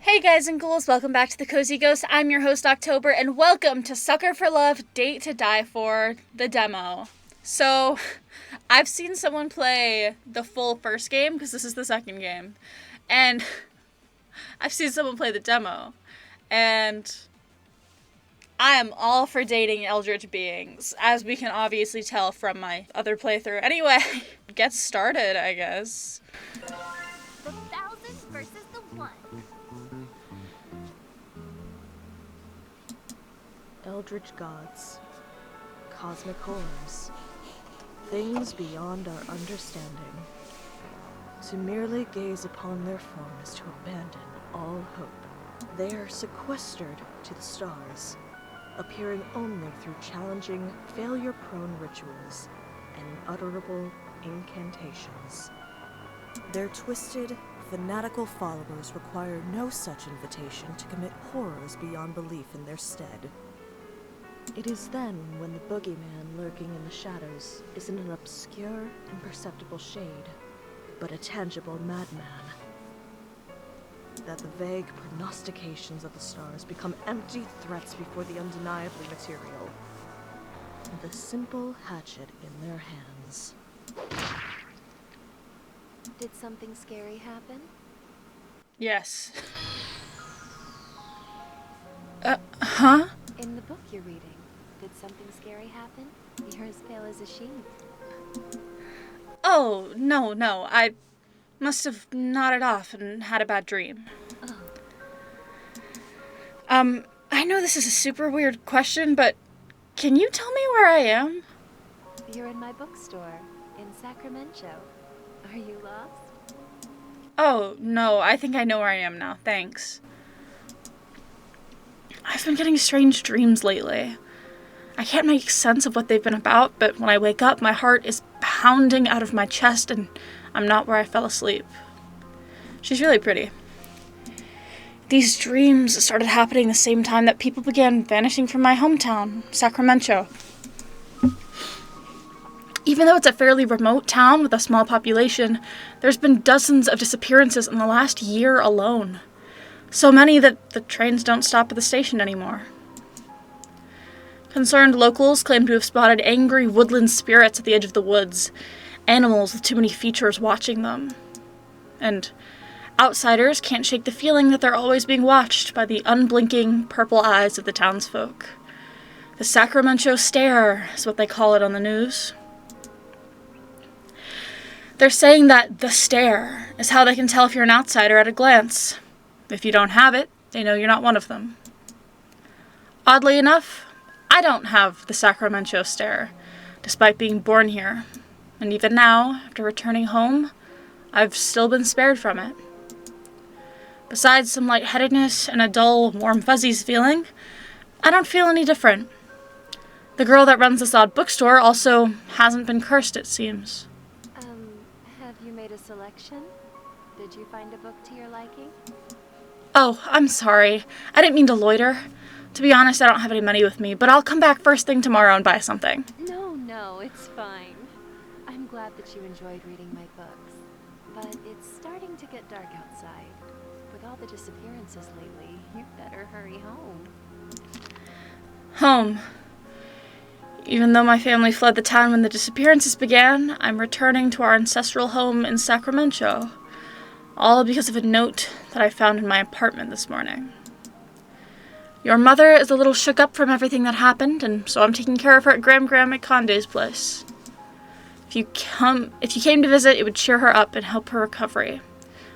Hey guys and ghouls, welcome back to the Cozy Ghost. I'm your host October, and welcome to Sucker for Love, Date to Die For, the demo. So, I've seen someone play the full first game, because this is the second game, and I've seen someone play the demo, and I am all for dating eldritch beings, as we can obviously tell from my other playthrough. Anyway, get started, I guess. The 1,000 versus the 1. Eldritch gods, cosmic horrors, things beyond our understanding. To merely gaze upon their form is to abandon all hope. They are sequestered to the stars, appearing only through challenging, failure-prone rituals and unutterable incantations. Their twisted, fanatical followers require no such invitation to commit horrors beyond belief in their stead. It is then when the boogeyman lurking in the shadows isn't an obscure, imperceptible shade, but a tangible madman, that the vague prognostications of the stars become empty threats before the undeniably material, and the simple hatchet in their hands. Did something scary happen? Yes. Huh? In the book you're reading, did something scary happen? You're as pale as a sheet. Oh, no, I must have nodded off and had a bad dream. Oh. I know this is a super weird question, but can you tell me where I am? You're in my bookstore, in Sacramento. Are you lost? Oh, no, I think I know where I am now, thanks. I've been getting strange dreams lately. I can't make sense of what they've been about, but when I wake up, my heart is pounding out of my chest and I'm not where I fell asleep. She's really pretty. These dreams started happening the same time that people began vanishing from my hometown, Sacramento. Even though it's a fairly remote town with a small population, there's been dozens of disappearances in the last year alone. So many that the trains don't stop at the station anymore. Concerned locals claim to have spotted angry woodland spirits at the edge of the woods, animals with too many features watching them. And outsiders can't shake the feeling that they're always being watched by the unblinking purple eyes of the townsfolk. The Sacramento Stare is what they call it on the news. They're saying that the stare is how they can tell if you're an outsider at a glance. If you don't have it, they know you're not one of them. Oddly enough, I don't have the Sacramento Stare, despite being born here. And even now, after returning home, I've still been spared from it. Besides some lightheadedness and a dull, warm fuzzies feeling, I don't feel any different. The girl that runs this odd bookstore also hasn't been cursed, it seems. Have you made a selection? Did you find a book to your liking? Oh, I'm sorry. I didn't mean to loiter. To be honest, I don't have any money with me, but I'll come back first thing tomorrow and buy something. No, it's fine. I'm glad that you enjoyed reading my books. But it's starting to get dark outside. With all the disappearances lately, you better hurry home. Home. Even though my family fled the town when the disappearances began, I'm returning to our ancestral home in Sacramento. All because of a note that I found in my apartment this morning. Your mother is a little shook up from everything that happened, and so I'm taking care of her at Graham McConday's place. If you came to visit, it would cheer her up and help her recovery.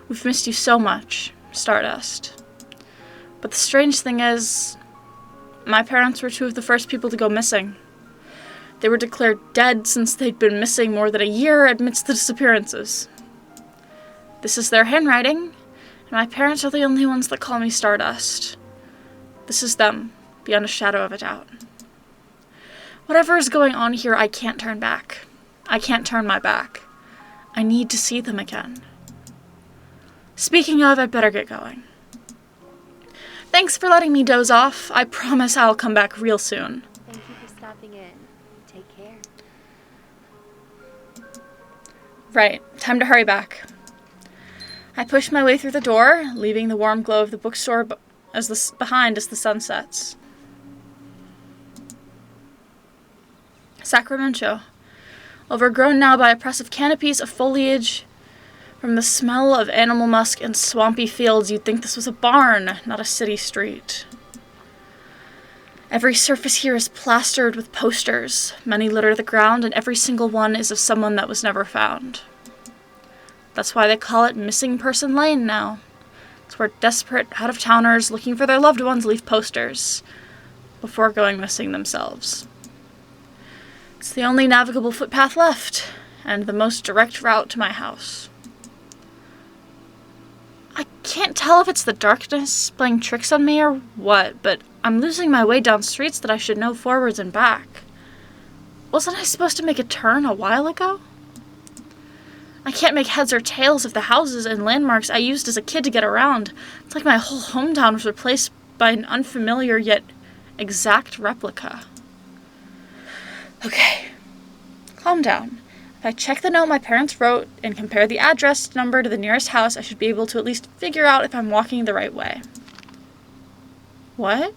We've missed you so much, Stardust. But the strange thing is, my parents were two of the first people to go missing. They were declared dead since they'd been missing more than a year amidst the disappearances. This is their handwriting, and my parents are the only ones that call me Stardust. This is them, beyond a shadow of a doubt. Whatever is going on here, I can't turn back. I can't turn my back. I need to see them again. Speaking of, I'd better get going. Thanks for letting me doze off. I promise I'll come back real soon. Thank you for stopping in. Take care. Right, time to hurry back. I push my way through the door, leaving the warm glow of the bookstore behind as the sun sets. Sacramento. Overgrown now by oppressive canopies of foliage. From the smell of animal musk and swampy fields, you'd think this was a barn, not a city street. Every surface here is plastered with posters. Many litter the ground, and every single one is of someone that was never found. That's why they call it Missing Person Lane now. It's where desperate out-of-towners looking for their loved ones leave posters before going missing themselves. It's the only navigable footpath left, and the most direct route to my house. I can't tell if it's the darkness playing tricks on me or what, but I'm losing my way down streets that I should know forwards and back. Wasn't I supposed to make a turn a while ago? I can't make heads or tails of the houses and landmarks I used as a kid to get around. It's like my whole hometown was replaced by an unfamiliar yet exact replica. Okay, calm down. If I check the note my parents wrote and compare the address number to the nearest house, I should be able to at least figure out if I'm walking the right way. What?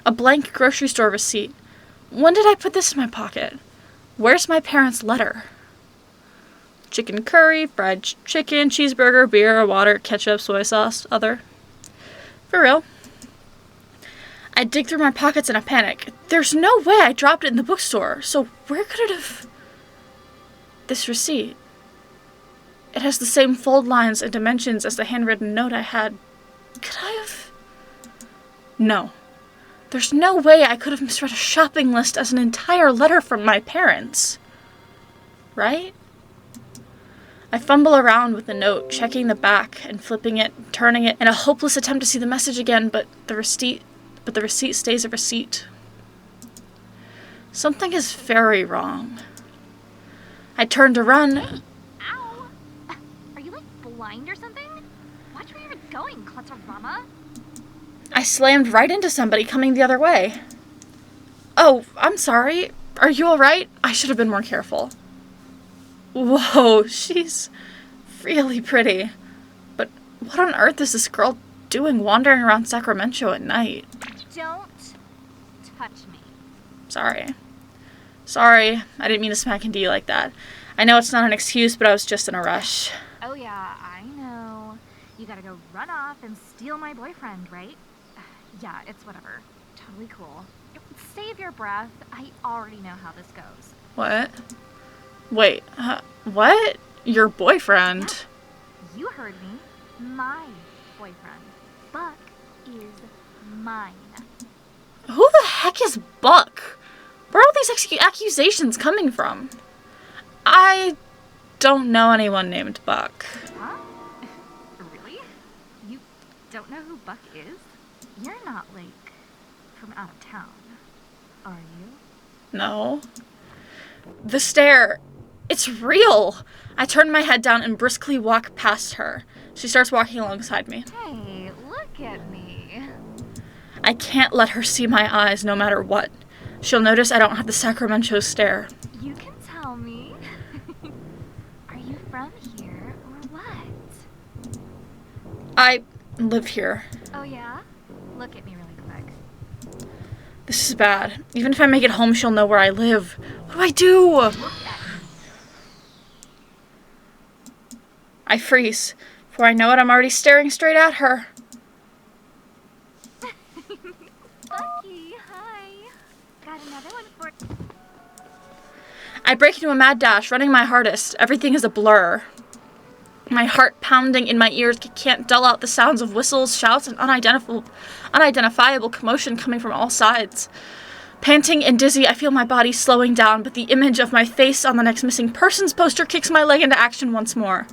A blank grocery store receipt. When did I put this in my pocket? Where's my parents' letter? Chicken curry, fried chicken, cheeseburger, beer, water, ketchup, soy sauce, other. For real. I dig through my pockets in a panic. There's no way I dropped it in the bookstore, so where could it have... This receipt. It has the same fold lines and dimensions as the handwritten note I had. Could I have... No. There's no way I could have misread a shopping list as an entire letter from my parents. Right? I fumble around with the note, checking the back and flipping it, turning it in a hopeless attempt to see the message again, but the receipt stays a receipt. Something is very wrong. I turn to run. Ow! Are you, like, blind or something? Watch where you're going, Clutterama. I slammed right into somebody coming the other way. Oh, I'm sorry. Are you alright? I should have been more careful. Whoa, she's really pretty. But what on earth is this girl doing wandering around Sacramento at night? Don't touch me. Sorry, I didn't mean to smack into you like that. I know it's not an excuse, but I was just in a rush. Oh yeah, I know. You gotta go run off and steal my boyfriend, right? Yeah, it's whatever. Totally cool. Save your breath. I already know how this goes. What? Wait, what? Your boyfriend? Yeah, you heard me. My boyfriend. Buck is mine. Who the heck is Buck? Where are all these accusations coming from? I don't know anyone named Buck. Huh? Really? You don't know who Buck is? You're not, like, from out of town, are you? No. The stare. It's real. I turn my head down and briskly walk past her. She starts walking alongside me. Hey, look at me. I can't let her see my eyes no matter what. She'll notice I don't have the Sacramento stare. You can tell me. Are you from here or what? I live here. Oh yeah? Look at me really quick. This is bad. Even if I make it home, she'll know where I live. What do I do? I freeze. Before I know it, I'm already staring straight at her. Bucky, hi. Got another one for... I break into a mad dash, running my hardest. Everything is a blur. My heart pounding in my ears can't dull out the sounds of whistles, shouts, and unidentifiable commotion coming from all sides. Panting and dizzy, I feel my body slowing down, but the image of my face on the next missing persons poster kicks my leg into action once more.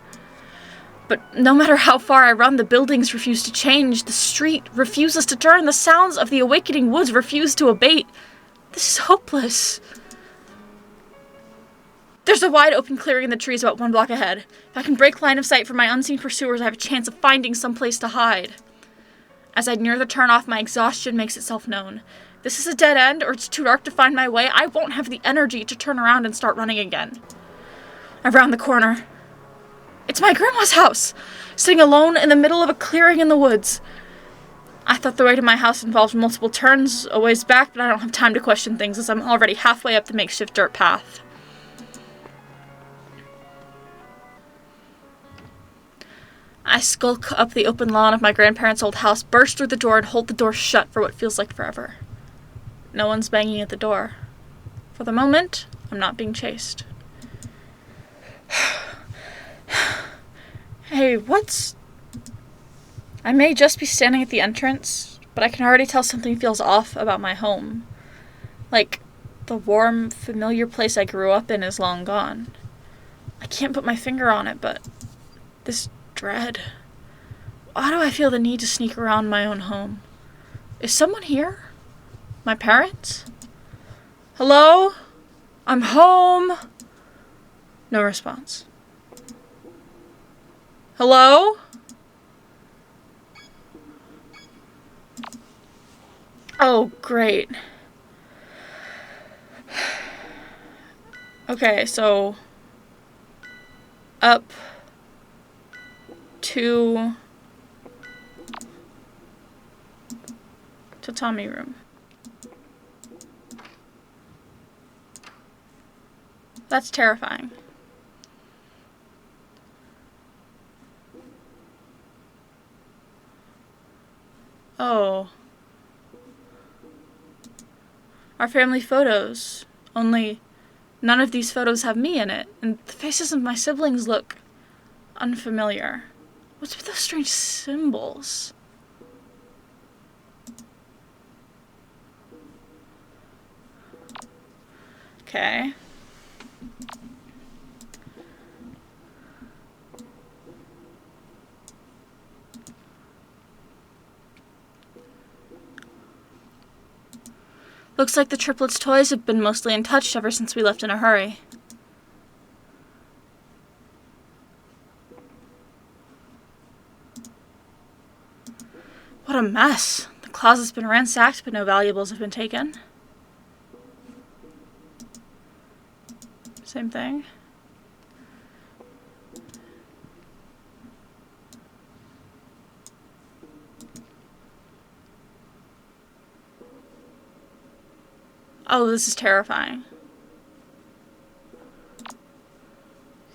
But no matter how far I run, the buildings refuse to change, the street refuses to turn, the sounds of the awakening woods refuse to abate. This is hopeless. There's a wide open clearing in the trees about 1 block ahead. If I can break line of sight from my unseen pursuers, I have a chance of finding some place to hide. As I near the turnoff, my exhaustion makes itself known. If this is a dead end, or it's too dark to find my way, I won't have the energy to turn around and start running again. Around the corner. It's my grandma's house, sitting alone in the middle of a clearing in the woods. I thought the way to my house involved multiple turns a ways back, but I don't have time to question things as I'm already halfway up the makeshift dirt path. I skulk up the open lawn of my grandparents' old house, burst through the door, and hold the door shut for what feels like forever. No one's banging at the door. For the moment, I'm not being chased. Hey, what's... I may just be standing at the entrance, but I can already tell something feels off about my home. Like, the warm, familiar place I grew up in is long gone. I can't put my finger on it, but this dread. Why do I feel the need to sneak around my own home? Is someone here? My parents? Hello? I'm home. No response. Hello? Oh, great. Okay, so up to tatami room. That's terrifying. Oh. Our family photos. Only none of these photos have me in it, and the faces of my siblings look unfamiliar. What's with those strange symbols? Okay. Looks like the triplets' toys have been mostly untouched ever since we left in a hurry. What a mess. The closet's been ransacked, but no valuables have been taken. Same thing. Oh, this is terrifying.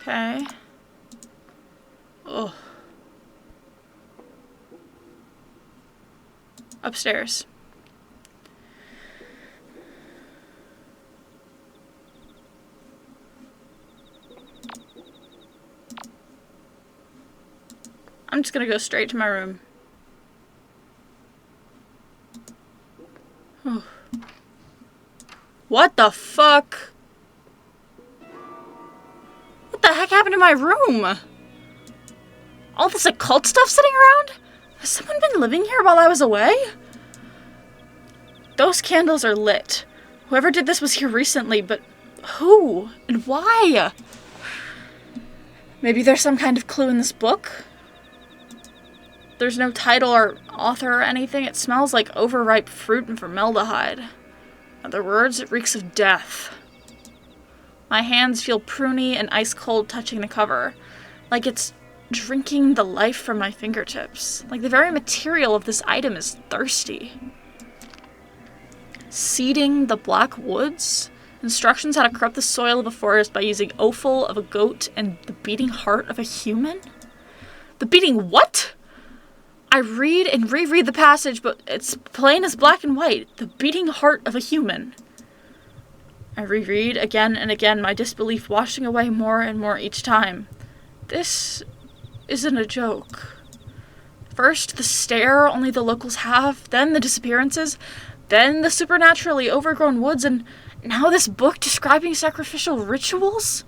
Okay. Oh. Upstairs. I'm just gonna go straight to my room. Oh. What the fuck? What the heck happened to my room? All this occult stuff sitting around? Has someone been living here while I was away? Those candles are lit. Whoever did this was here recently, but who? And why? Maybe there's some kind of clue in this book? There's no title or author or anything. It smells like overripe fruit and formaldehyde. In other words, it reeks of death. My hands feel pruny and ice cold touching the cover, like it's drinking the life from my fingertips. Like the very material of this item is thirsty. Seeding the black woods? Instructions how to corrupt the soil of a forest by using offal of a goat and the beating heart of a human? The beating what? I read and reread the passage, but it's plain as black and white. The beating heart of a human. I reread again and again, my disbelief washing away more and more each time. This isn't a joke. First, the stare only the locals have, then the disappearances, then the supernaturally overgrown woods, and now this book describing sacrificial rituals?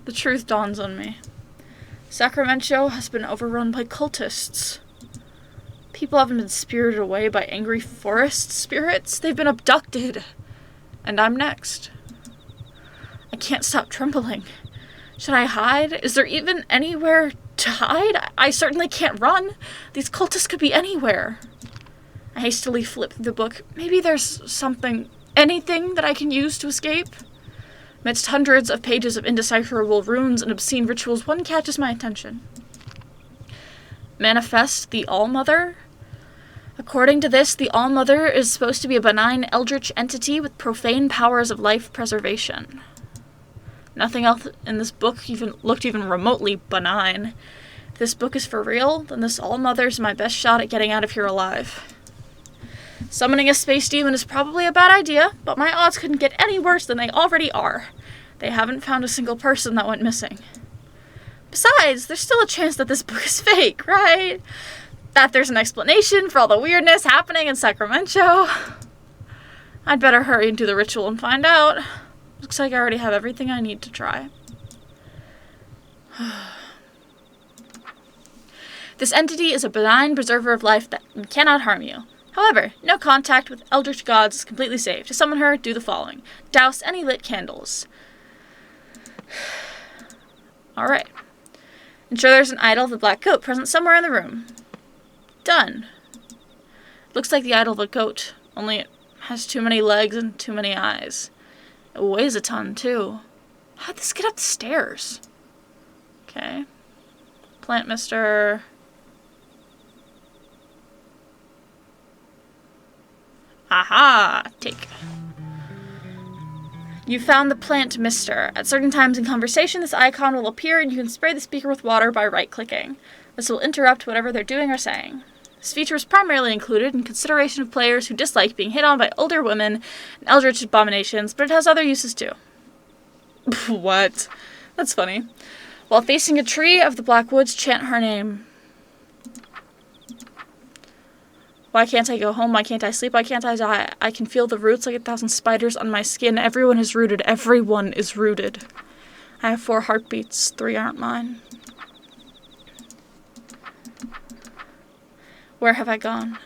The truth dawns on me. Sacramento has been overrun by cultists. People haven't been spirited away by angry forest spirits. They've been abducted. And I'm next. I can't stop trembling. Should I hide? Is there even anywhere to hide? I certainly can't run. These cultists could be anywhere. I hastily flip through the book. Maybe there's something, anything that I can use to escape? Amidst hundreds of pages of indecipherable runes and obscene rituals, one catches my attention. Manifest the All-Mother? According to this, the All-Mother is supposed to be a benign eldritch entity with profane powers of life preservation. Nothing else in this book looked even remotely benign. If this book is for real, then this All-Mother is my best shot at getting out of here alive. Summoning a space demon is probably a bad idea, but my odds couldn't get any worse than they already are. They haven't found a single person that went missing. Besides, there's still a chance that this book is fake, right? That there's an explanation for all the weirdness happening in Sacramento. I'd better hurry and do the ritual and find out. Looks like I already have everything I need to try. This entity is a benign preserver of life that cannot harm you. However, no contact with eldritch gods is completely safe. To summon her, do the following. Douse any lit candles. Alright. Ensure there's an idol of the black goat present somewhere in the room. Done. Looks like the idol of a goat, only it has too many legs and too many eyes. It weighs a ton, too. How'd this get up the stairs? Okay. Plant mister. Aha! Take. You found the plant mister. At certain times in conversation, this icon will appear and you can spray the speaker with water by right-clicking. This will interrupt whatever they're doing or saying. This feature is primarily included in consideration of players who dislike being hit on by older women and eldritch abominations, but it has other uses too. What? That's funny. While facing a tree of the black woods, chant her name. Why can't I go home? Why can't I sleep? Why can't I die? I can feel the roots like 1,000 spiders on my skin. Everyone is rooted. Everyone is rooted. I have 4 heartbeats. 3 aren't mine. Where have I gone?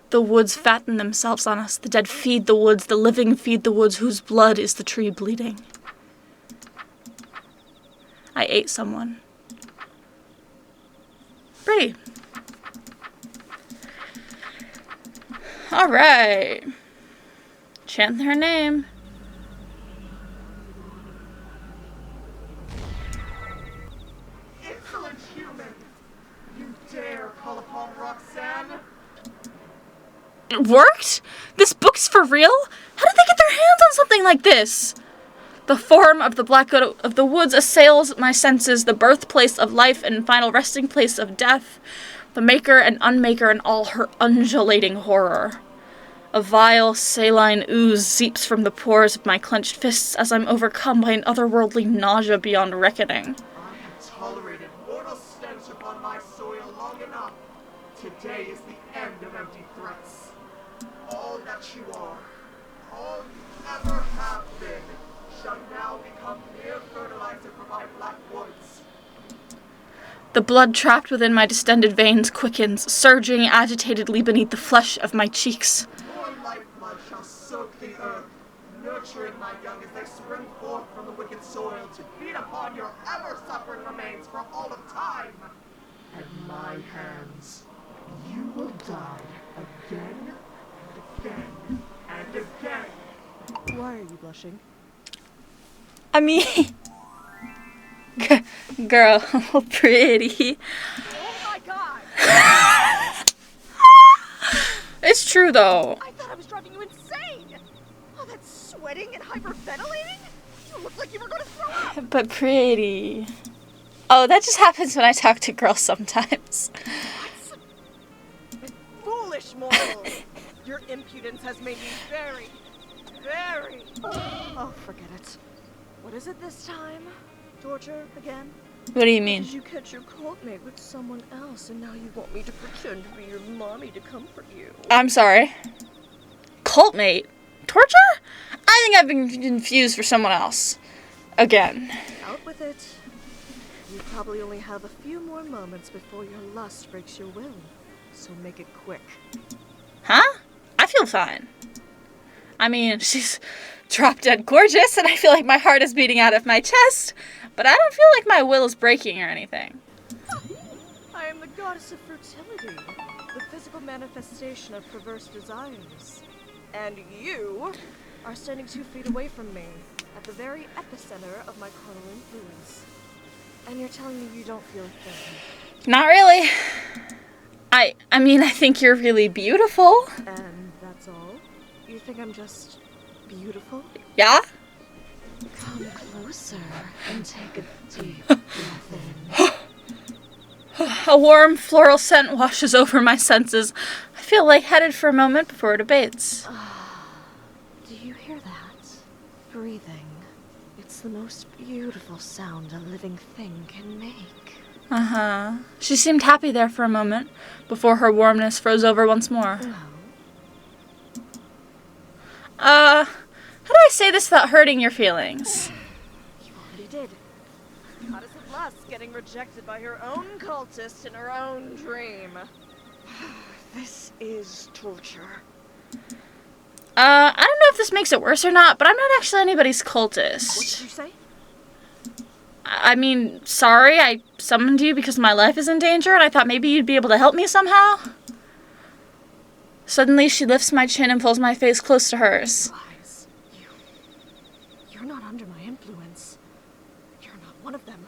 The woods fatten themselves on us. The dead feed the woods. The living feed the woods, whose blood is the tree bleeding. I ate someone. Pretty. Alright. Chant her name. Insolent human! You dare call upon Roxanne? It worked? This book's for real? How did they get their hands on something like this? The form of the black goat of the woods assails my senses, the birthplace of life and final resting place of death, the maker and unmaker in all her undulating horror. A vile, saline ooze seeps from the pores of my clenched fists as I'm overcome by an otherworldly nausea beyond reckoning. I have tolerated mortal stench upon my soil long enough. Today is the end of empty threats. All that you are, all you ever have been, shall now become mere fertilizer for my black woods. The blood trapped within my distended veins quickens, surging agitatedly beneath the flesh of my cheeks. Your lifeblood shall soak the earth, nurturing my young as they spring forth from the wicked soil to feed upon your ever-suffering remains for all of time. At my hands, you will die again and again and again. Why are you blushing? I mean, girl, pretty. Oh my god! It's true though. I thought I was driving you insane! All that sweating and hyperventilating? You looked like you were going to throw up! But pretty. Oh, that just happens when I talk to girls sometimes. Foolish mortal! Your impudence has made me very, very... Oh, forget it. What is it this time? Torture again? What do you mean? Did you catch your cult mate with someone else and now you want me to pretend to be your mommy to comfort you? I'm sorry. Cult mate? Torture? I think I've been confused for someone else. Again. Out with it. You probably only have a few more moments before your lust breaks your will. So make it quick. Huh? I feel fine. I mean, she's drop dead gorgeous, and I feel like my heart is beating out of my chest, but I don't feel like my will is breaking or anything. I am the goddess of fertility, the physical manifestation of perverse desires. And you are standing 2 feet away from me, at the very epicenter of my carnal influence. And you're telling me you don't feel a thing. Not really. I mean, I think you're really beautiful. And that's all? You think I'm just beautiful? Yeah? Come closer and take a deep breath in. A warm floral scent washes over my senses. I feel lightheaded for a moment before it abates. Do you hear that? Breathing. It's the most beautiful sound a living thing can make. Uh-huh. She seemed happy there for a moment, before her warmness froze over once more. How do I say this without hurting your feelings? You already did. How does it last getting rejected by her own cultist in her own dream? This is torture. I don't know if this makes it worse or not, but I'm not actually anybody's cultist. What did you say? I mean, sorry, I summoned you because my life is in danger, and I thought maybe you'd be able to help me somehow. Suddenly, she lifts my chin and pulls my face close to hers. Lies. You're not under my influence. You're not one of them.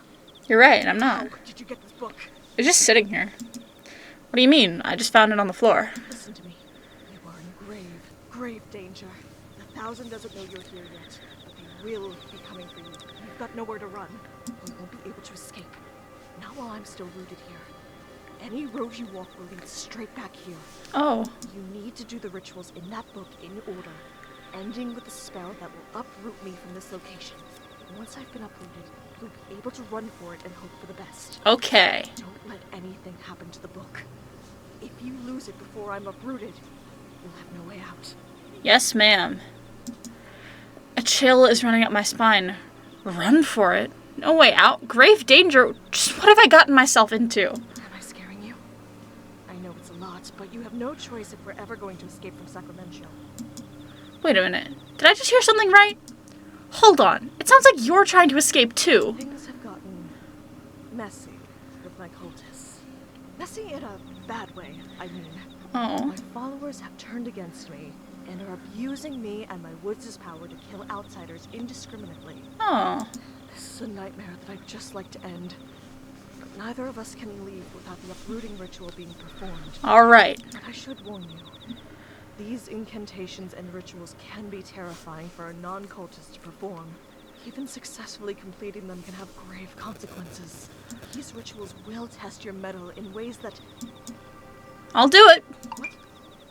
You're right, I'm not. How did you get this book? It's just sitting here. What do you mean? I just found it on the floor. Listen to me. You are in grave danger. The 1,000 doesn't know you're here yet, but they will be coming for you. You've got nowhere to run. You won't be able to escape. Not while I'm still rooted here. Any road you walk will lead straight back here. Oh. You need to do the rituals in that book in order, ending with a spell that will uproot me from this location. Once I've been uprooted, you'll be able to run for it and hope for the best. Okay. Don't let anything happen to the book. If you lose it before I'm uprooted, you'll have no way out. Yes, ma'am. A chill is running up my spine. Run for it? No way out? Grave danger? Just what have I gotten myself into? Am I scaring you? I know it's a lot, but you have no choice if we're ever going to escape from Sacramento. Wait a minute. Did I just hear something right? Hold on. It sounds like you're trying to escape too. Things have gotten messy with my cultists. Messy in a bad way, I mean. Oh. My followers have turned against me and are abusing me and my woods' power to kill outsiders indiscriminately. Oh. This is a nightmare that I'd just like to end. But neither of us can leave without the uprooting ritual being performed. Alright. But I should warn you. These incantations and rituals can be terrifying for a non-cultist to perform. Even successfully completing them can have grave consequences. These rituals will test your mettle in ways that... I'll do it. What?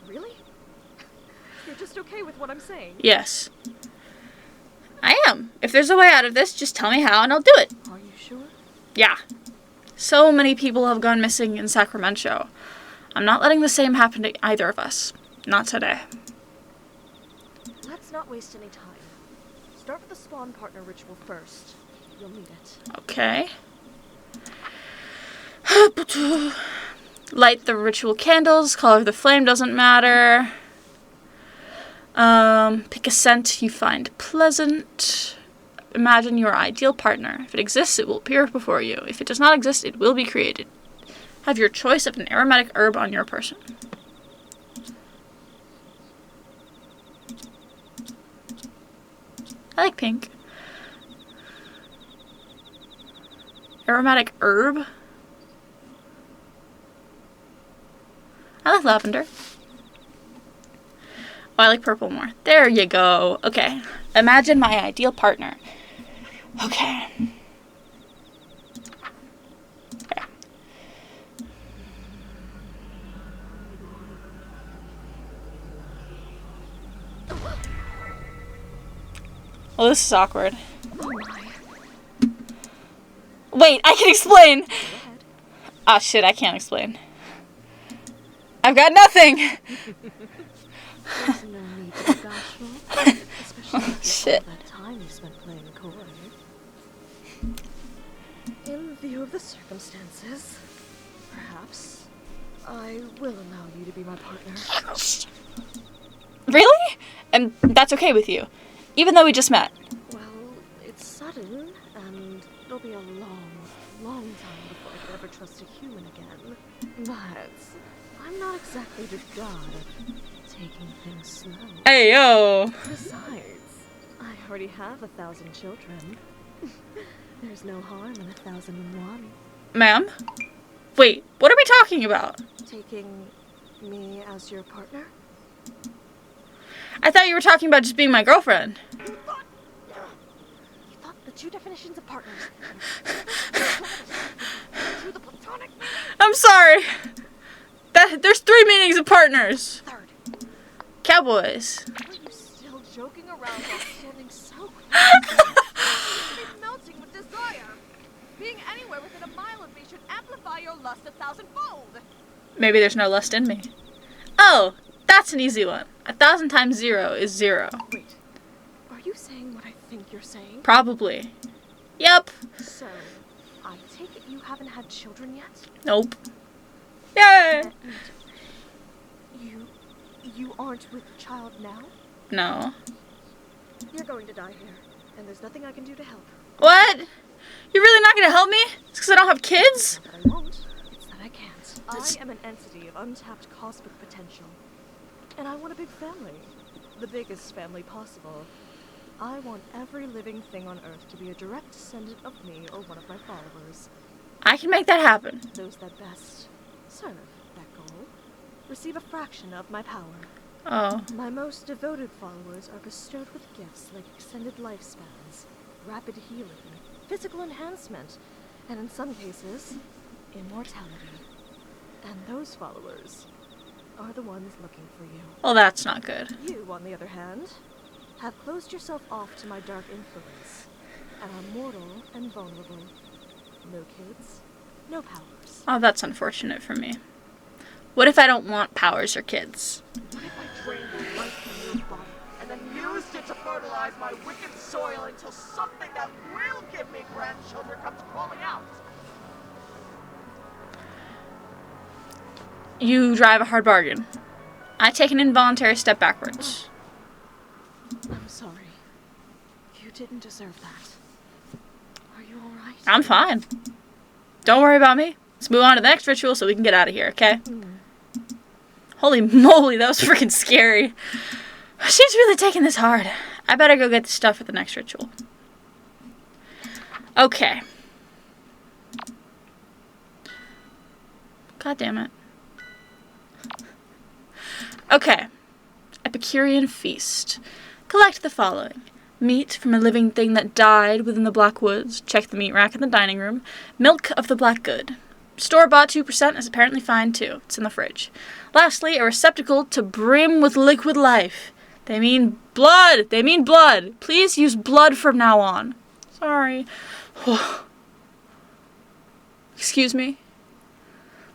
Really? You're just okay with what I'm saying? Yes. I am. If there's a way out of this, just tell me how and I'll do it. Are you sure? Yeah. So many people have gone missing in Sacramento. I'm not letting the same happen to either of us. Not today. Let's not waste any time. Start with the spawn partner ritual first. You'll need it. Okay. Light the ritual candles. Color of the flame doesn't matter. Pick a scent you find pleasant. Imagine your ideal partner. If it exists, it will appear before you. If it does not exist, it will be created. Have your choice of an aromatic herb on your person. I like pink. Aromatic herb. I like lavender. Oh, I like purple more. There you go. Okay. Imagine my ideal partner. Okay. Okay. Well, this is awkward. Wait, I can explain! Ah, shit, I can't explain. I've got nothing! There's no need to be bashful, especially after all that time you spent playing coy. In view of the circumstances, perhaps I will allow you to be my partner. Really? And that's okay with you? Even though we just met? Well, it's sudden, and it'll be a long, long time before I could ever trust a human again. But I'm not exactly the god of taking things slow. Hey, yo! Besides, I already have 1,000 children. There's no harm in 1,001. Ma'am? Wait, what are we talking about? Taking me as your partner? I thought you were talking about just being my girlfriend. You thought the two definitions of partners. To the platonic meaning. I'm sorry. There's 3 meanings of partners. Third. Cowboys. Are you still joking around while standing so close? Melting with desire. Being anywhere within a mile of me should amplify your lust 1,000-fold. Maybe there's no lust in me. Oh, that's an easy one. 1,000 times 0 is 0. Wait, are you saying what I think you're saying? Probably. Yep. So, I take it you haven't had children yet? Nope. Yay! And you aren't with child now? No. You're going to die here, and there's nothing I can do to help. What? You're really not gonna help me? It's because I don't have kids? Not that I won't, it's that I can't. I am an entity of untapped cosmic potential. And I want a big family. The biggest family possible. I want every living thing on Earth to be a direct descendant of me or one of my followers. I can make that happen. Those that best serve that goal receive a fraction of my power. Oh. My most devoted followers are bestowed with gifts like extended lifespans, rapid healing, physical enhancement, and in some cases, immortality. And those followers are the ones looking for you. Well, that's not good. You, on the other hand, have closed yourself off to my dark influence, and are mortal and vulnerable. No kids, no powers. Oh, that's unfortunate for me. What if I don't want powers or kids? What if I drained the life from your body and then used it to fertilize my wicked soil until something that will give me grandchildren comes crawling out? You drive a hard bargain. I take an involuntary step backwards. I'm sorry. You didn't deserve that. Are you alright? I'm fine. Don't worry about me. Let's move on to the next ritual so we can get out of here, okay? Holy moly, that was freaking scary. She's really taking this hard. I better go get the stuff for the next ritual. Okay. God damn it. Okay. Epicurean feast. Collect the following. Meat from a living thing that died within the Black Woods. Check the meat rack in the dining room. Milk of the Black Good. Store-bought 2% is apparently fine too. It's in the fridge. Lastly, a receptacle to brim with liquid life. They mean blood! They mean blood! Please use blood from now on. Sorry. Excuse me?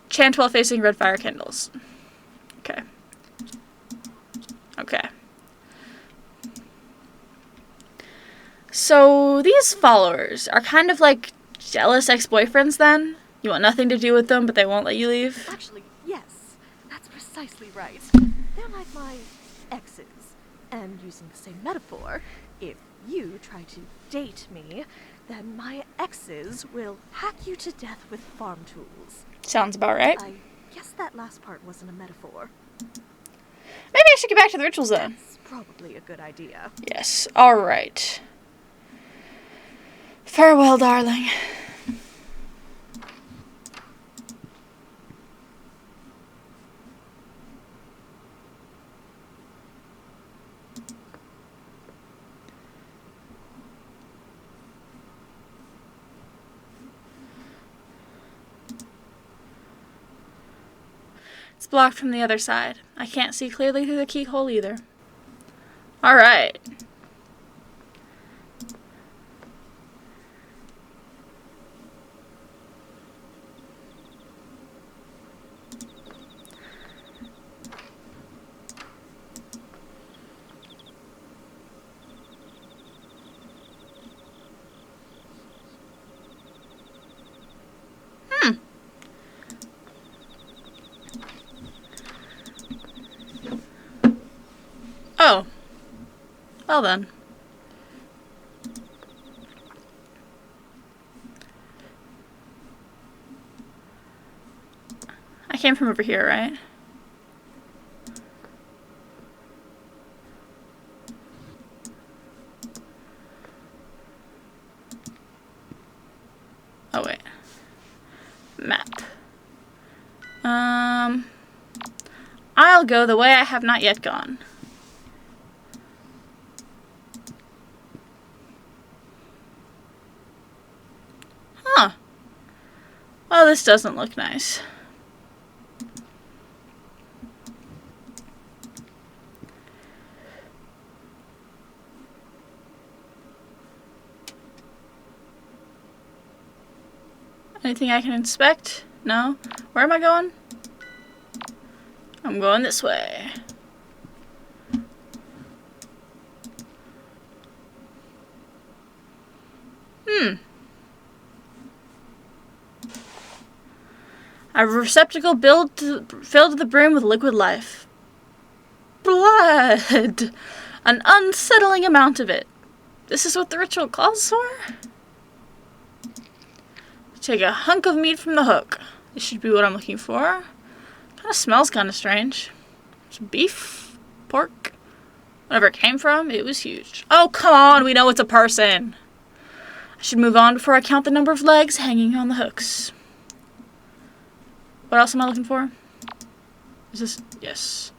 Chant while facing red fire candles. Okay. Okay. So, these followers are kind of like jealous ex-boyfriends then? You want nothing to do with them, but they won't let you leave? Actually, yes. That's precisely right. They're like my exes. And using the same metaphor, if you try to date me, then my exes will hack you to death with farm tools. Sounds about right. I guess that last part wasn't a metaphor. Maybe I should get back to the rituals then. That's probably a good idea. Yes, alright. Farewell, darling. It's blocked from the other side. I can't see clearly through the keyhole either. Alright. Oh. Well then. I came from over here, right? Map. I'll go the way I have not yet gone. Huh. Well, this doesn't look nice. Anything I can inspect? No? Where am I going? I'm going this way. A receptacle filled to the brim with liquid life. Blood! An unsettling amount of it. This is what the ritual calls for? Take a hunk of meat from the hook. This should be what I'm looking for. Kind of smells kind of strange. It's beef? Pork? Whatever it came from, it was huge. Oh, come on, we know it's a person. I should move on before I count the number of legs hanging on the hooks. What else am I looking for? Is this? Yes.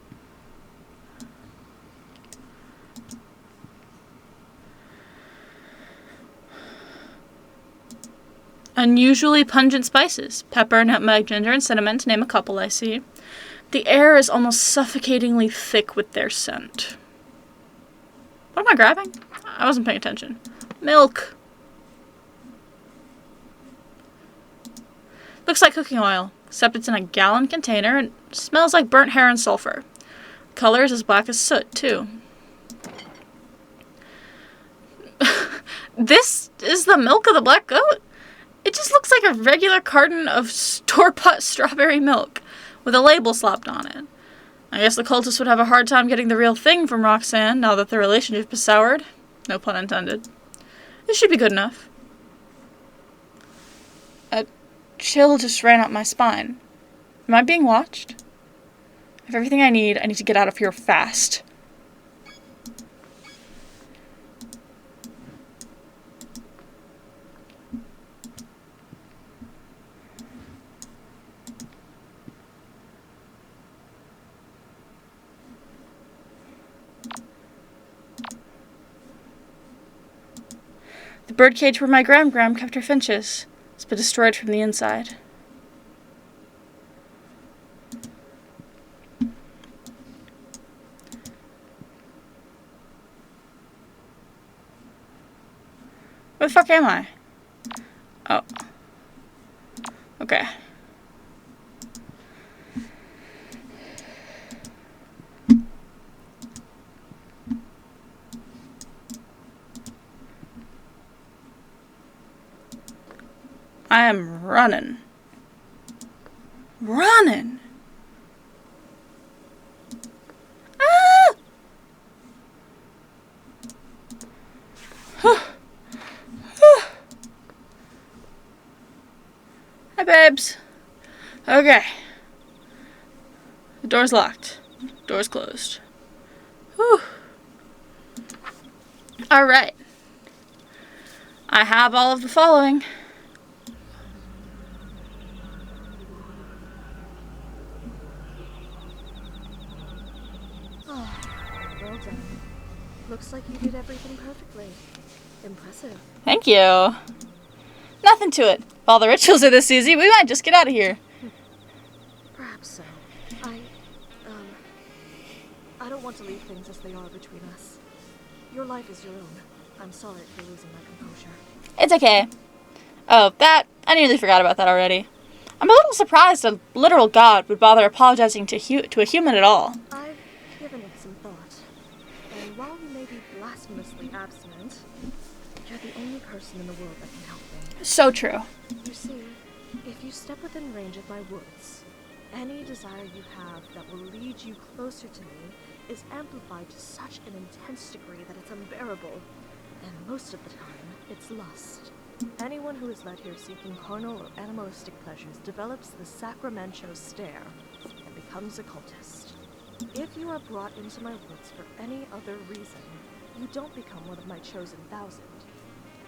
Unusually pungent spices. Pepper, nutmeg, ginger, and cinnamon, to name a couple I see. The air is almost suffocatingly thick with their scent. What am I grabbing? I wasn't paying attention. Milk. Looks like cooking oil, except it's in a gallon container and smells like burnt hair and sulfur. Color is as black as soot, too. This is the milk of the black goat? It just looks like a regular carton of store-bought strawberry milk with a label slapped on it. I guess the cultists would have a hard time getting the real thing from Roxanne now that their relationship is soured. No pun intended. This should be good enough. A chill just ran up my spine. Am I being watched? I have everything I need to get out of here fast. The birdcage where my Gram kept her finches has been destroyed from the inside. Where the fuck am I? Oh. Okay. I am running. Running! Ah! Hi, babes. Okay. The door's locked. Door's closed. Whew. Alright. I have all of the following. Well done. Looks like you did everything perfectly. Impressive. Thank you. Nothing to it. If all the rituals are this easy, we might just get out of here. Perhaps so. I don't want to leave things as they are between us. Your life is your own. I'm sorry for losing my composure. It's okay. Oh, I nearly forgot about that already. I'm a little surprised a literal god would bother apologizing to a human at all. I've given it some thought. And while you may be blasphemously abstinent, you're the only person in the world that can help me. So true. You see, if you step within range of my woods, any desire you have that will lead you closer to me is amplified to such an intense degree that it's unbearable. And most of the time, it's lust. Anyone who is led here seeking carnal or animalistic pleasures develops the Sacramento stare and becomes a cultist. If you are brought into my woods for any other reason, you don't become one of my chosen 1,000.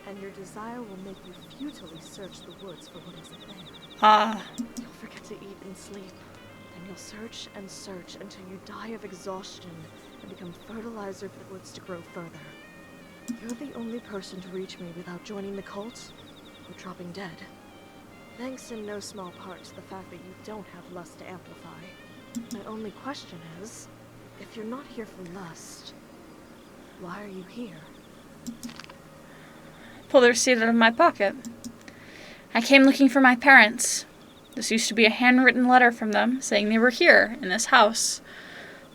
and your desire will make you futilely search the woods for what isn't there. Ah. You'll forget to eat and sleep. Then you'll search and search until you die of exhaustion and become fertilizer for the woods to grow further. You're the only person to reach me without joining the cult or dropping dead. Thanks in no small part to the fact that you don't have lust to amplify. My only question is, if you're not here for lust, why are you here? Pull the receipt out of my pocket. I came looking for my parents. This used to be a handwritten letter from them saying they were here, in this house.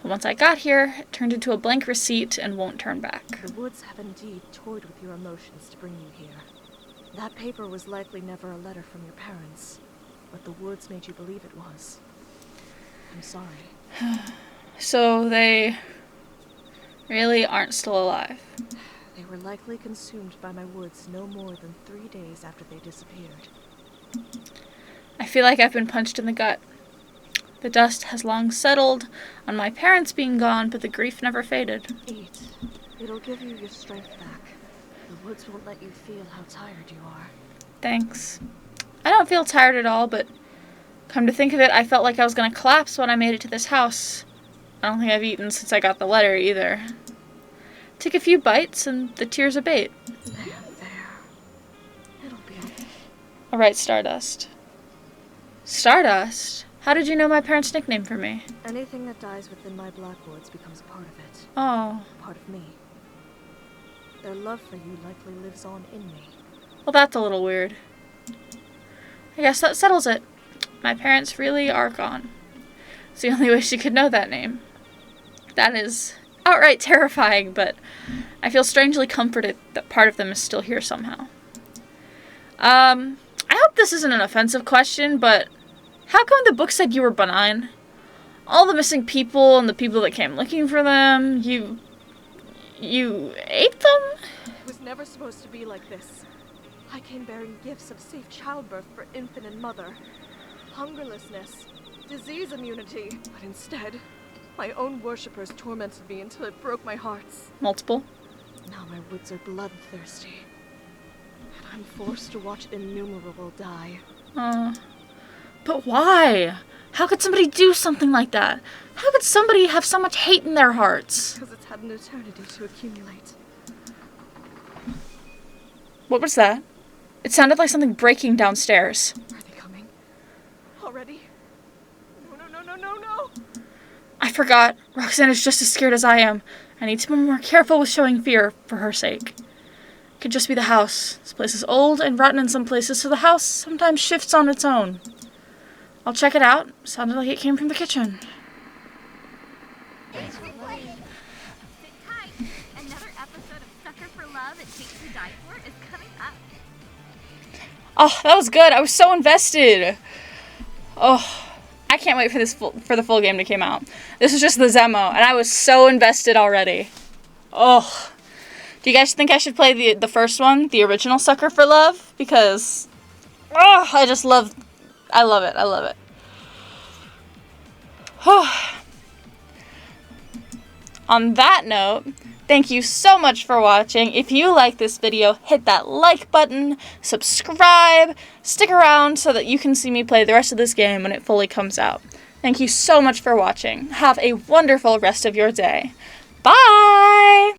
But once I got here, it turned into a blank receipt and won't turn back. The woods have indeed toyed with your emotions to bring you here. That paper was likely never a letter from your parents, but the woods made you believe it was. I'm sorry. So they really aren't still alive. They were likely consumed by my woods no more than 3 days after they disappeared. I feel like I've been punched in the gut. The dust has long settled on my parents being gone, but the grief never faded. Eat. It'll give you your strength back. The woods won't let you feel how tired you are. Thanks. I don't feel tired at all, but come to think of it, I felt like I was going to collapse when I made it to this house. I don't think I've eaten since I got the letter either. Take a few bites and the tears abate. There. It'll be okay. All right, Stardust. Stardust? How did you know my parents' nickname for me? Anything that dies within my Blackwoods becomes a part of it. Oh. A part of me. Their love for you likely lives on in me. Well, that's a little weird. I guess that settles it. My parents really are gone. It's the only way she could know that name. That is outright terrifying, but I feel strangely comforted that part of them is still here somehow. I hope this isn't an offensive question, but how come the book said you were benign? All the missing people and the people that came looking for them, you ate them? It was never supposed to be like this. I came bearing gifts of safe childbirth for infant and mother, hungerlessness, disease immunity, but instead, my own worshippers tormented me until it broke my hearts. Multiple. Now my woods are bloodthirsty, and I'm forced to watch innumerable die. But why? How could somebody do something like that? How could somebody have so much hate in their hearts? Because it's had an eternity to accumulate. What was that? It sounded like something breaking downstairs. Are they coming? Already? No. I forgot. Roxanne is just as scared as I am. I need to be more careful with showing fear for her sake. It could just be the house. This place is old and rotten in some places, so the house sometimes shifts on its own. I'll check it out. Sounded like it came from the kitchen. Sit tight. Another episode of Sucker for Love and Takes to Die For is coming up. Oh, that was good. I was so invested. Oh, I can't wait for the full game to come out. This was just the demo, and I was so invested already. Oh, do you guys think I should play the first one, the original Sucker for Love? Because, oh, I love it. On that note, thank you so much for watching. If you like this video, hit that like button, subscribe, stick around so that you can see me play the rest of this game when it fully comes out. Thank you so much for watching. Have a wonderful rest of your day. Bye!